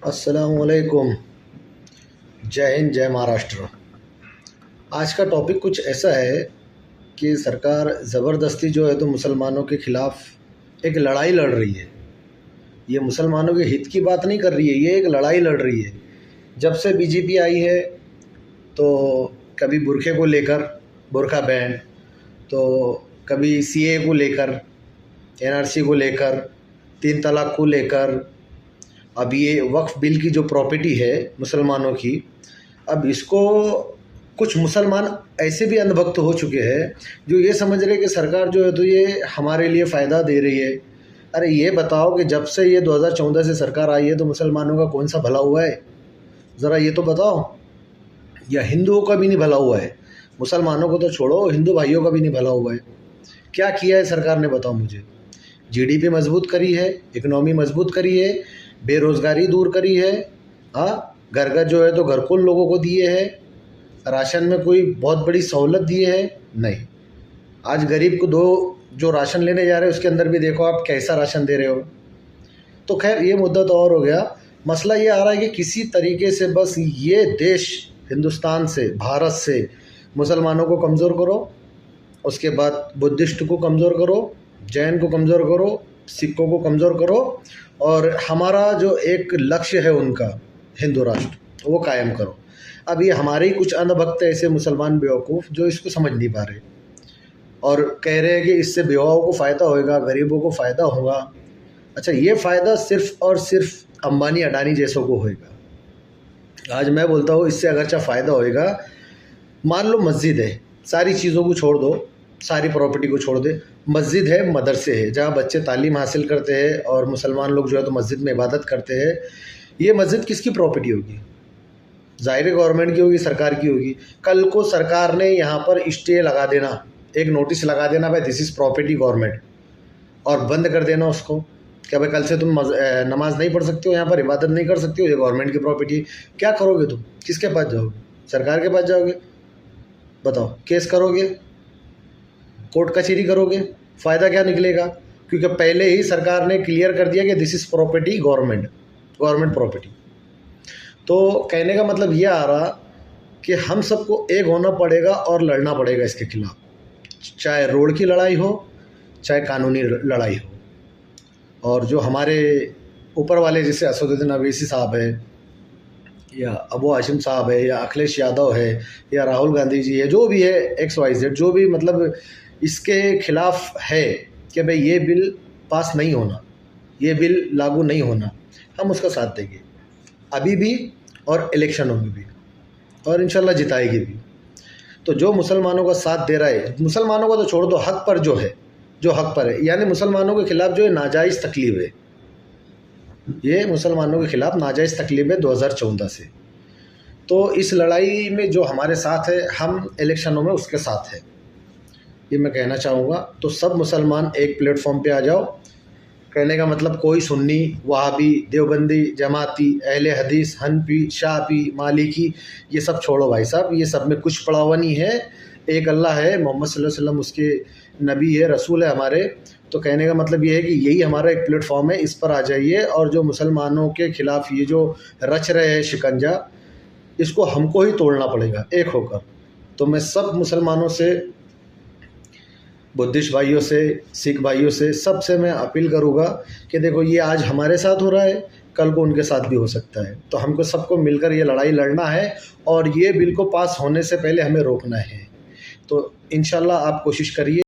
अस्सलामुअलैकुम। जय हिंद, जय महाराष्ट्र। आज का टॉपिक कुछ ऐसा है कि सरकार ज़बरदस्ती जो है तो मुसलमानों के ख़िलाफ़ एक लड़ाई लड़ रही है। ये मुसलमानों के हित की बात नहीं कर रही है, ये एक लड़ाई लड़ रही है। जब से बीजेपी आई है तो कभी बुरखे को लेकर बुरखा बैन, तो कभी सीए को लेकर, एनआरसी को लेकर, तीन तलाक को लेकर, अब ये वक्फ बिल की जो प्रॉपर्टी है मुसलमानों की, अब इसको कुछ मुसलमान ऐसे भी अंधभक्त हो चुके हैं जो ये समझ रहे कि सरकार जो है तो ये हमारे लिए फ़ायदा दे रही है। अरे ये बताओ कि जब से ये 2014 से सरकार आई है तो मुसलमानों का कौन सा भला हुआ है? ज़रा ये तो बताओ। या हिंदुओं का भी नहीं भला हुआ है, मुसलमानों को तो छोड़ो, हिंदू भाइयों का भी नहीं भला हुआ है। क्या किया है सरकार ने, बताओ मुझे। जीडीपी मजबूत करी है, इकनॉमी मजबूत करी है, बेरोज़गारी दूर करी है, हाँ, घर घर जो है तो घरकुल लोगों को दिए हैं, राशन में कोई बहुत बड़ी सहूलत दिए है? नहीं। आज गरीब को दो जो राशन लेने जा रहे हैं उसके अंदर भी देखो आप कैसा राशन दे रहे हो। तो खैर ये मुद्दा तो और हो गया। मसला ये आ रहा है कि किसी तरीके से बस ये देश हिंदुस्तान से, भारत से मुसलमानों को कमज़ोर करो, उसके बाद बुद्धिस्ट को कमज़ोर करो, जैन को कमज़ोर करो, सिखों को कमज़ोर करो, और हमारा जो एक लक्ष्य है उनका हिंदू राष्ट्र वो कायम करो। अब ये हमारे ही कुछ अंधभक्त ऐसे मुसलमान बेवकूफ़ जो इसको समझ नहीं पा रहे और कह रहे हैं कि इससे बेवाओं को फ़ायदा होएगा, गरीबों को फ़ायदा होगा। अच्छा, ये फ़ायदा सिर्फ़ और सिर्फ अंबानी अडानी जैसों को होएगा। आज मैं बोलता हूँ इससे अगरचा फ़ायदा होएगा। मान लो मस्जिद है, सारी चीज़ों को छोड़ दो, सारी प्रॉपर्टी को छोड़ दे, मस्जिद है, मदरसे है जहाँ बच्चे तालीम हासिल करते हैं और मुसलमान लोग जो है तो मस्जिद में इबादत करते हैं। ये मस्जिद किसकी प्रॉपर्टी होगी? ज़ाहिर है गवर्नमेंट की होगी, सरकार की होगी। कल को सरकार ने यहाँ पर स्टे लगा देना, एक नोटिस लगा देना, भाई दिस इज़ प्रॉपर्टी गवर्नमेंट, और बंद कर देना उसको, क्या भाई कल से तुम नमाज नहीं पढ़ सकते हो, यहाँ पर इबादत नहीं कर सकते हो, ये गवर्नमेंट की प्रॉपर्टी है। क्या करोगे तुम? किसके पास जाओगे? सरकार के पास जाओगे? बताओ, केस करोगे, कोर्ट कचहरी करोगे, फ़ायदा क्या निकलेगा? क्योंकि पहले ही सरकार ने क्लियर कर दिया कि this is property government property. तो कहने का मतलब ये आ रहा कि हम सबको एक होना पड़ेगा और लड़ना पड़ेगा इसके खिलाफ, चाहे रोड की लड़ाई हो, चाहे कानूनी लड़ाई हो। और जो हमारे ऊपर वाले जैसे असदुद्दीन अवैसी साहब है, या अबू हाशिम साहब है, या अखिलेश यादव है, या राहुल गांधी जी है, जो भी है XYZ, जो भी मतलब इसके खिलाफ है कि भाई ये बिल पास नहीं होना, ये बिल लागू नहीं होना, हम उसका साथ देंगे अभी भी और इलेक्शनों में भी, और इंशाल्लाह जिताएगी भी। तो जो मुसलमानों का साथ दे रहा है, मुसलमानों का तो छोड़ दो, हक पर जो है, जो हक पर है, यानी मुसलमानों के खिलाफ जो है नाजायज़ तकलीफ है, ये मुसलमानों के खिलाफ नाजायज़ तकलीफ है 2014 से। तो इस लड़ाई में जो हमारे साथ है, हम इलेक्शनों में उसके साथ है, ये मैं कहना चाहूँगा। तो सब मुसलमान एक प्लेटफॉर्म पे आ जाओ। कहने का मतलब कोई सुन्नी, वहाबी, देवबंदी, जमाती, अहले हदीस, हनफी, शाफी, मालिकी, ये सब छोड़ो भाई साहब, ये सब में कुछ पड़ा हुआ नहीं है। एक अल्लाह है, मोहम्मद सल्लल्लाहु अलैहि वसल्लम उसके नबी है, रसूल है हमारे। तो कहने का मतलब ये है कि यही हमारा एक प्लेटफॉर्म है, इस पर आ जाइए, और जो मुसलमानों के ख़िलाफ़ ये जो रच रहे हैं शिकंजा, इसको हमको ही तोड़ना पड़ेगा एक होकर। तो मैं सब मुसलमानों से, बुद्धिस्ट भाइयों से, सिख भाइयों से, सब से मैं अपील करूँगा कि देखो ये आज हमारे साथ हो रहा है, कल को उनके साथ भी हो सकता है। तो हमको सबको मिलकर ये लड़ाई लड़ना है, और ये बिल को पास होने से पहले हमें रोकना है। तो इंशाल्लाह आप कोशिश करिए।